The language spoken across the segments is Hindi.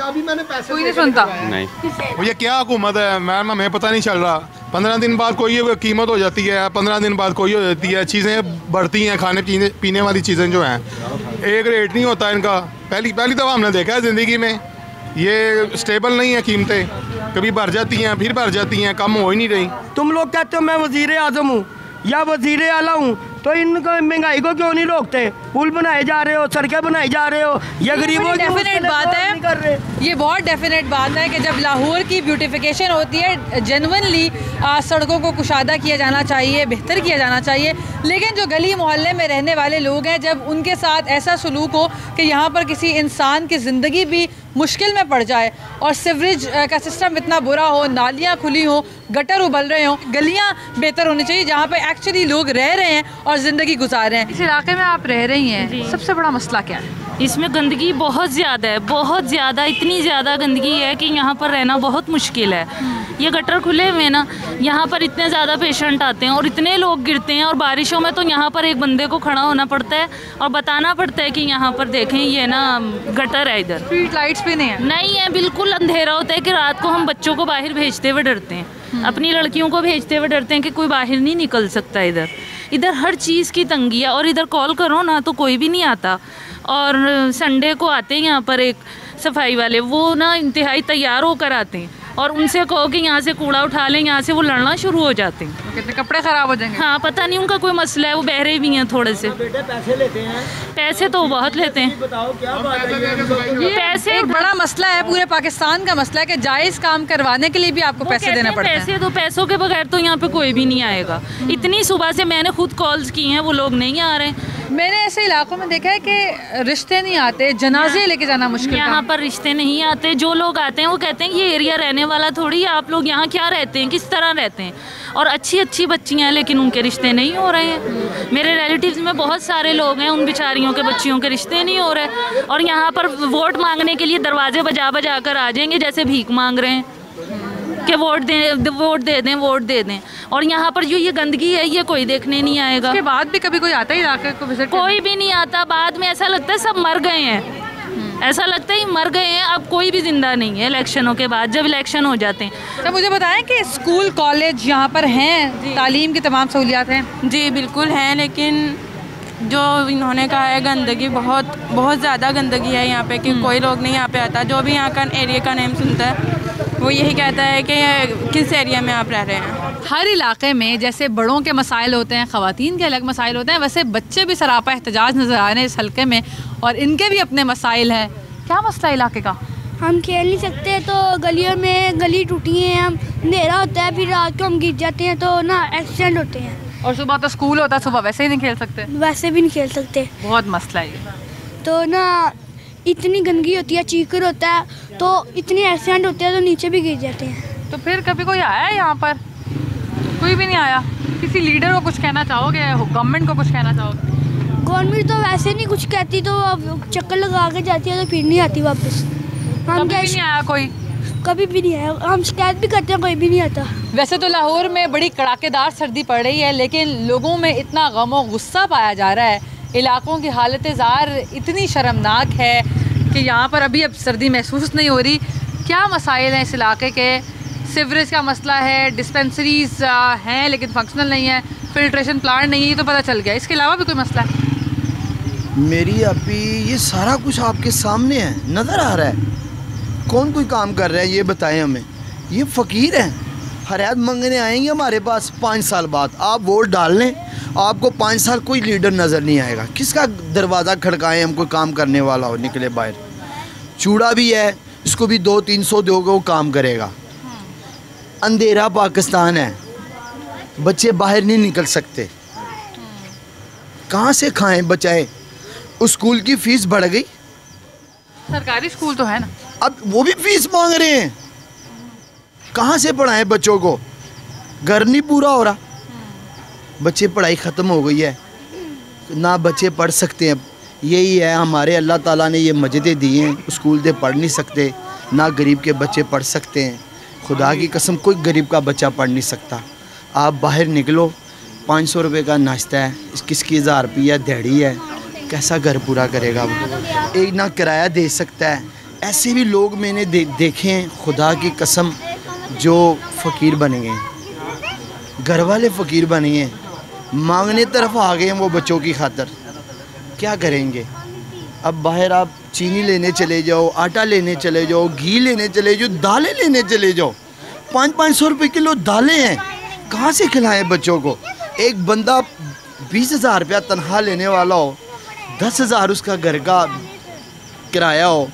अभी मैंने पैसे कोई नहीं सुनता। नहीं ये क्या हुकूमत है मैम, हमें पता नहीं चल रहा। 15 दिन बाद कोई कीमत हो जाती है, 15 दिन बाद कोई हो जाती है, चीज़ें बढ़ती हैं, खाने पीने वाली चीज़ें जो हैं एक रेट नहीं होता इनका। पहली दफ़ा हमने देखा है ज़िंदगी में, ये स्टेबल नहीं है कीमतें, कभी बढ़ जाती हैं फिर बढ़ जाती हैं, कम हो ही नहीं रही। तुम लोग कहते हो मैं वज़ीर आज़म हूँ या वज़ीर आला हूँ, तो इनको महंगाई को क्यों नहीं रोकते? पुल बनाए जा रहे हो, सड़कें बनाई जा रहे हो, ये गरीबों की डेफिनेट बात है, ये बहुत डेफिनेट बात है कि जब लाहौर की ब्यूटिफिकेशन होती है जेन्युइनली सड़कों को कुशादा किया जाना चाहिए, बेहतर किया जाना चाहिए। लेकिन जो गली मोहल्ले में रहने वाले लोग हैं, जब उनके साथ ऐसा सलूक हो कि यहाँ पर किसी इंसान की ज़िंदगी भी मुश्किल में पड़ जाए और सीवरेज का सिस्टम इतना बुरा हो, नालियाँ खुली हो, गटर उबल रहे हों, गलियाँ बेहतर होनी चाहिए जहाँ पे एक्चुअली लोग रह रहे हैं और ज़िंदगी गुजार रहे हैं। इस इलाके में आप रह रही हैं, सबसे बड़ा मसला क्या है? इसमें गंदगी बहुत ज़्यादा है, बहुत ज़्यादा, इतनी ज़्यादा गंदगी है कि यहाँ पर रहना बहुत मुश्किल है। ये गटर खुले हुए हैं ना, यहाँ पर इतने ज़्यादा पेशेंट आते हैं और इतने लोग गिरते हैं, और बारिशों में तो यहाँ पर एक बंदे को खड़ा होना पड़ता है और बताना पड़ता है कि यहाँ पर देखें ये ना गटर है, इधर स्ट्रीट लाइट्स भी नहीं है, बिल्कुल अंधेरा होता है कि रात को हम बच्चों को बाहर भेजते हुए डरते हैं, अपनी लड़कियों को भेजते हुए डरते हैं कि कोई बाहर नहीं निकल सकता। इधर हर चीज़ की तंगी है, और इधर कॉल करो ना तो कोई भी नहीं आता। और संडे को आते हैं यहाँ पर एक सफाई वाले, वो ना इंतहाई तैयार होकर आते हैं, और उनसे कहो कि यहाँ से कूड़ा उठा लें, यहाँ से वो लड़ना शुरू हो जाते हैं। कितने कपड़े ख़राब हो जाएंगे। हाँ, पता नहीं उनका कोई मसला है, वो बहरे भी हैं थोड़े से। बेटे पैसे लेते हैं, पैसे तो बहुत लेते हैं। बताओ क्या बात है? ये पैसे एक बड़ा मसला है, पूरे पाकिस्तान का मसला है कि जायज़ काम करवाने के लिए भी आपको पैसे देने पड़ते हैं। पैसे तो, पैसों के बगैर तो यहाँ पे कोई भी नहीं आएगा। इतनी सुबह से मैंने खुद कॉल्स की हैं, वो लोग नहीं आ रहे हैं। मैंने ऐसे इलाकों में देखा है कि रिश्ते नहीं आते, जनाजे लेके जाना मुश्किल। यहाँ पर रिश्ते नहीं आते, जो लोग आते हैं वो कहते हैं ये एरिया रहने वाला थोड़ी है, आप लोग यहाँ क्या रहते हैं, किस तरह रहते हैं। और अच्छी अच्छी बच्चियाँ हैं लेकिन उनके रिश्ते नहीं हो रहे हैं। मेरे रिलेटिव्स में बहुत सारे लोग हैं, उन बेचारियों के बच्चियों के रिश्ते नहीं हो रहे, और यहाँ पर वोट मांगने के लिए दरवाजे बजा बजा कर आ जाएंगे जैसे भीख मांग रहे हैं कि वोट दे दें। और यहाँ पर जो ये गंदगी है ये कोई देखने नहीं आएगा। उसके बाद भी कभी कोई आता है इलाके को विजिट? कोई भी नहीं आता। बाद में ऐसा लगता है सब मर गए हैं, ऐसा लगता है मर गए हैं, अब कोई भी जिंदा नहीं है इलेक्शनों के बाद, जब इलेक्शन हो जाते हैं। तो मुझे बताएं कि स्कूल कॉलेज यहाँ पर हैं, तालीम की तमाम सहूलियात हैं? जी बिल्कुल हैं, लेकिन जो इन्होंने कहा है गंदगी बहुत ज़्यादा गंदगी है यहाँ पे, कि कोई लोग नहीं यहाँ पे आता। जो भी यहाँ का एरिया का नेम सुनता है वो यही कहता है कि किस एरिया में आप रह रहे हैं। हर इलाके में जैसे बड़ों के मसाइल होते हैं, ख़वातीन के अलग मसाइल होते हैं, वैसे बच्चे भी सरापा एहतजाज नज़र आ रहे हैं इस हल्के में, और इनके भी अपने मसाइल हैं। क्या मसला इलाके का? हम खेल नहीं सकते, तो गलियों में गली टूटी है, हम अंधेरा होता है, फिर रात को हम गिर जाते हैं तो ना एक्सीडेंट होते हैं। और सुबह तो स्कूल होता है, सुबह वैसे ही नहीं खेल सकते। वैसे भी नहीं खेल सकते, बहुत मसला है। तो ना इतनी गंदगी होती है, चीकर होता है, तो इतनी एक्सीडेंट होते हैं तो नीचे भी गिर जाते हैं। तो फिर कभी कोई आया है यहाँ पर? कोई भी नहीं आया। किसी लीडर को कुछ कहना चाहोगे, गवर्नमेंट को कुछ कहना चाहोगे? गवर्नमेंट तो वैसे नहीं कुछ कहती, तो अब चक्कर लगा के जाती है तो फिर नहीं आती वापस। हम कभी नहीं आया कोई? कभी भी नहीं आया, हम शिकायत भी करते हैं, कोई भी नहीं आता। वैसे तो लाहौर में बड़ी कड़ाकेदार सर्दी पड़ रही है, लेकिन लोगों में इतना गम और गुस्सा पाया जा रहा है, इलाकों की हालत ज़ार इतनी शर्मनाक है कि यहाँ पर अभी अब सर्दी महसूस नहीं हो रही। क्या मसाइल हैं इस इलाके के? सीवरेज का मसला है, डिस्पेंसरीज हैं लेकिन फंक्शनल नहीं है, फिल्ट्रेशन प्लांट नहीं है, ये तो पता चल गया। इसके अलावा भी कोई मसला है? मेरी अभी ये सारा कुछ आपके सामने है, नज़र आ रहा है। कौन कोई काम कर रहा है ये बताएं हमें। ये फ़कीर हैं, फरियाद मांगने आएंगे हमारे पास 5 साल बाद। आप वोट डाल लें, आपको 5 साल कोई लीडर नज़र नहीं आएगा। किसका दरवाज़ा खड़काएं, हम कोई काम करने वाला हो निकले बाहर। चूड़ा भी है, इसको भी 200-300 दोगे वो काम करेगा। अंधेरा पाकिस्तान है, बच्चे बाहर नहीं निकल सकते, कहाँ से खाएं बचाएं। उस स्कूल की फ़ीस बढ़ गई, सरकारी स्कूल तो है ना, अब वो भी फीस मांग रहे हैं। कहाँ से पढ़ाएं बच्चों को, घर नहीं पूरा हो रहा। बच्चे पढ़ाई ख़त्म हो गई है, ना बच्चे पढ़ सकते हैं। यही है हमारे अल्लाह ताला ने ये मस्जिदें दी हैं, स्कूल दे पढ़ नहीं सकते, ना गरीब के बच्चे पढ़ सकते हैं। खुदा की कसम कोई गरीब का बच्चा पढ़ नहीं सकता। आप बाहर निकलो, 500 रुपये का नाश्ता है, किसकी 1000 रुपया दिहाड़ी है, कैसा घर पूरा करेगा वो? एक ना किराया दे सकता है, ऐसे भी लोग मैंने देखे हैं, खुदा की कसम, जो फ़कीर बन गए हैं, घर वाले फ़कीर बन गए हैं, मांगने तरफ आ गए हैं वो बच्चों की खातर। क्या करेंगे? अब बाहर आप चीनी लेने चले जाओ, आटा लेने चले जाओ, घी लेने चले जाओ, दालें लेने चले जाओ, 500-500 रुपये किलो दालें हैं, कहाँ से खिलाएं बच्चों को? एक बंदा 20,000 रुपया तनख्वाह लेने वाला हो, 10,000 उसका घर का किराया हो,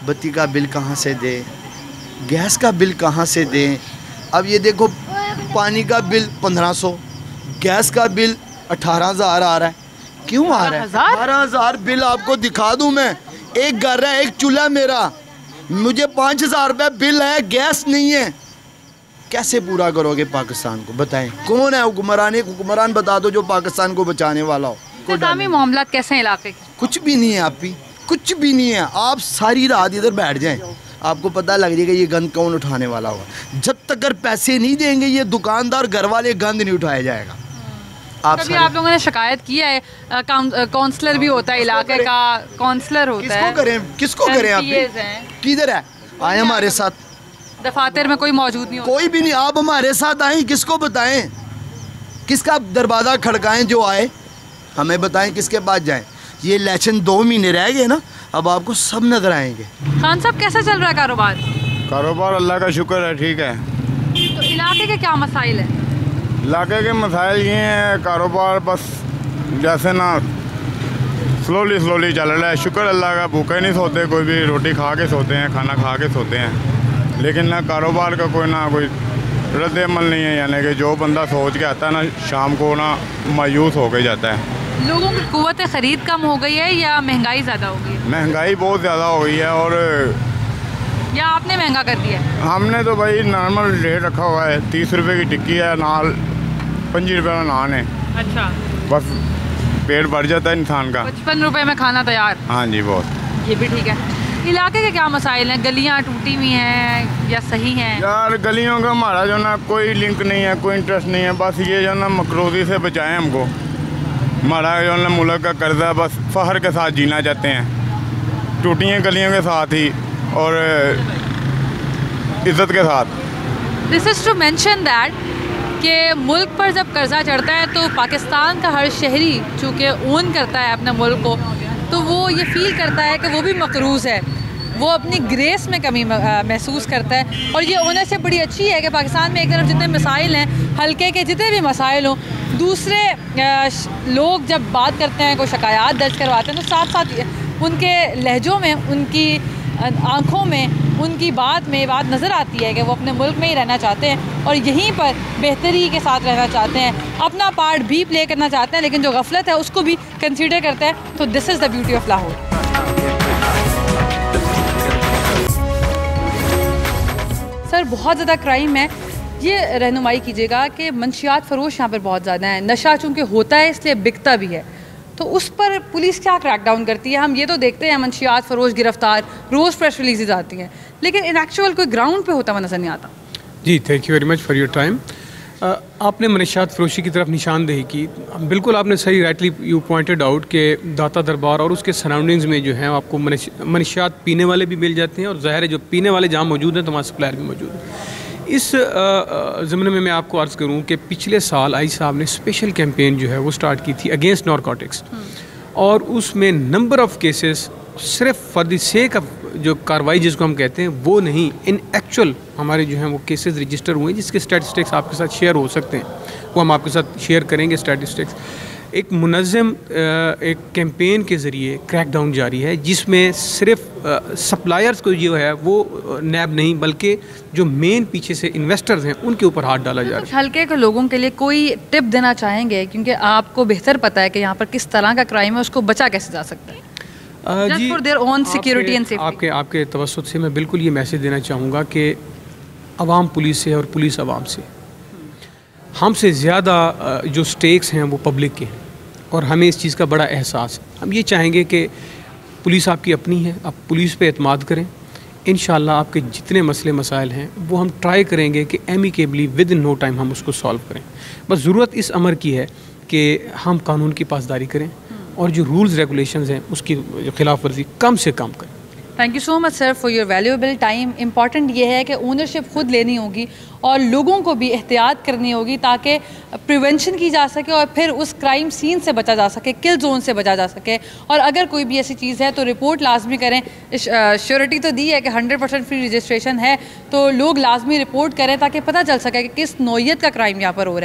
बत्ती का बिल कहाँ से दे, गैस का बिल कहाँ से दें? अब ये देखो, पानी का बिल 1500, गैस का बिल 18,000 आ रहा है। क्यों आ रहा है? 18,000 बिल आपको दिखा दूं मैं। एक घर है, एक चूल्हा मेरा, मुझे 5,000 रुपये बिल है, गैस नहीं है। कैसे पूरा करोगे पाकिस्तान को? बताएं, कौन है हुक्मरान बता दो जो पाकिस्तान को बचाने वाला हो। इंतज़ामी मामला कैसे इलाके के? कुछ भी नहीं है आप भी, कुछ भी नहीं है। आप सारी रात इधर बैठ जाएं, आपको पता लग जाएगा ये गंद कौन उठाने वाला होगा। जब तक अगर पैसे नहीं देंगे ये दुकानदार, घर वाले, गंद नहीं उठाया जाएगा। कभी आप लोगों ने शिकायत किया है? काउंसलर भी होता है इलाके का, काउंसलर होता है, किसको करें आप? किधर है? आए हमारे साथ, दफातर में कोई मौजूद नहीं होता। कोई भी नहीं। आप हमारे साथ आए, किसको बताएं, किसका दरवाज़ा खड़काएं? जो आए हमें बताएं किसके पास जाएं। ये इलेक्शन 2 महीने रह गए ना, अब आपको सब नजर आएंगे। खान साहब, कैसा चल रहा है कारोबार? कारोबार अल्लाह का शुक्र है, ठीक है। तो इलाके के क्या मसाइल है? इलाके के मसाइल ये हैं, कारोबार बस जैसे ना स्लोली चल रहा है। शुक्र अल्लाह का, भूखे नहीं सोते, कोई भी रोटी खा के सोते हैं, खाना खा के सोते हैं, लेकिन ना कारोबार का कोई रद्द-ए-अमल नहीं है। यानी कि जो बंदा सोच के आता है ना, शाम को ना मायूस हो के जाता है। लोगों की कुव्वत ख़रीद कम हो गई है या महंगाई ज़्यादा हो गई है? महंगाई बहुत ज़्यादा हो गई है, और या आपने महंगा कर दिया है? हमने तो भाई नॉर्मल रेट रखा हुआ है। 30 रुपये की टिक्की है, नाल 25 रुपये का नान है। अच्छा, बस पेट भर जाता है इंसान का। 55 रुपये में खाना तैयार? हाँ जी, बहुत। ये भी ठीक है। इलाके के क्या मसाइल हैं? गलियाँ टूटी हुई हैं या सही हैं? यार गलियों का हमारा जो ना कोई लिंक नहीं है, कोई इंटरेस्ट नहीं है। बस ये जो ना मकरूजी से बचाएं हमको। हमारा जो ना मुल्क का कर्जा, बस फ़ख्र के साथ जीना चाहते हैं, टूटी हैं गलियों के साथ ही और इज़्ज़त के साथ। This is to mention that कि मुल्क पर जब कर्जा चढ़ता है तो पाकिस्तान का हर शहरी चूँकि ओन करता है अपने मुल्क को, तो वो ये फ़ील करता है कि वो भी मकरूज़ है, वो अपनी ग्रेस में कमी महसूस करता है। और ये ओनरशिप बड़ी अच्छी है कि पाकिस्तान में एक तरफ जितने मसाइल हैं, हल्के के जितने भी मसाइल हों, दूसरे लोग जब बात करते हैं, कोई शिकायत दर्ज करवाते हैं, तो साथ साथ उनके लहजों में, उनकी आँखों में, उनकी बात में बात नज़र आती है कि वो अपने मुल्क में ही रहना चाहते हैं और यहीं पर बेहतरी के साथ रहना चाहते हैं, अपना पार्ट भी प्ले करना चाहते हैं, लेकिन जो गफलत है उसको भी कंसीडर करते हैं। तो this is the beauty of Lahore. Sir, बहुत ज़्यादा क्राइम है, ये रहनुमाई कीजिएगा कि मंशियात फरोश यहाँ पर बहुत ज़्यादा हैं। नशा चूँकि होता है इसलिए बिकता भी है, तो उस पर पुलिस क्या क्रैकडाउन करती है? हम ये तो देखते हैं मंशियात फरोश गिरफ्तार, रोज़ प्रेस रिलीज़ आती हैं, लेकिन इन एक्चुअल कोई ग्राउंड पे होता हुआ नज़र नहीं आता। जी, thank you very much for your time. आपने मंशियात फरोशी की तरफ निशानदेही की, बिल्कुल आपने सही, राइटली यू पॉइंटेड आउट कि दाता दरबार और उसके सराउंडिंग्स में जो है आपको मंशियात पीने वाले भी मिल जाते हैं, और ज़ाहिर है जो पीने वाले जहाँ मौजूद हैं तो वहाँ सप्लायर भी मौजूद है। इस ज़माने में मैं आपको अर्ज़ करूं कि पिछले साल आई साहब ने स्पेशल कैंपेन जो है वो स्टार्ट की थी अगेंस्ट नारकोटिक्स, और उसमें नंबर ऑफ़ केसेस सिर्फ फॉर द सेक ऑफ जो कार्रवाई जिसको हम कहते हैं वो नहीं, इन एक्चुअल हमारे जो हैं वो केसेस रजिस्टर हुए, जिसके स्टैटिस्टिक्स आपके साथ शेयर हो सकते हैं, वो हम आपके साथ शेयर करेंगे स्टैटिस्टिक्स। एक मुनज़्ज़म एक कैंपेन के ज़रिए क्रैकडाउन जारी है, जिसमें सिर्फ सप्लायर्स को जो है वो नैब नहीं, बल्कि जो मेन पीछे से इन्वेस्टर्स हैं उनके ऊपर हाथ डाला जा रहा है। हल्के के लोगों के लिए कोई टिप देना चाहेंगे, क्योंकि आपको बेहतर पता है कि यहाँ पर किस तरह का क्राइम है, उसको बचा कैसे जा सकता है? जी, for their own security and safety. आपके तवस्सुत से मैं बिल्कुल ये मैसेज देना चाहूँगा कि अवाम पुलिस से और पुलिस अवाम से, हमसे ज़्यादा जो स्टेक्स हैं वो पब्लिक के हैं, और हमें इस चीज़ का बड़ा एहसास है। हम ये चाहेंगे कि पुलिस आपकी अपनी है, आप पुलिस पे एतमाद करें, इंशाल्लाह आपके जितने मसले मसाइल हैं वो हम ट्राई करेंगे कि amicably within no time हम उसको सॉल्व करें। बस ज़रूरत इस अमर की है कि हम कानून की पासदारी करें और जो रूल्स रेगुलेशंस हैं उसकी खिलाफ वर्जी कम से कम करें। Thank you so much sir for your valuable time. Important ये है कि ओनरशिप खुद लेनी होगी और लोगों को भी एहतियात करनी होगी ताकि प्रिवेंशन की जा सके और फिर उस क्राइम सीन से बचा जा सके, किल जोन से बचा जा सके। और अगर कोई भी ऐसी चीज़ है तो रिपोर्ट लाजमी करें। श्योरिटी तो दी है कि 100% फ्री रजिस्ट्रेशन है, तो लोग लाजमी रिपोर्ट करें ताकि पता चल सके कि किस नौइयत का क्राइम यहाँ पर हो रहा है।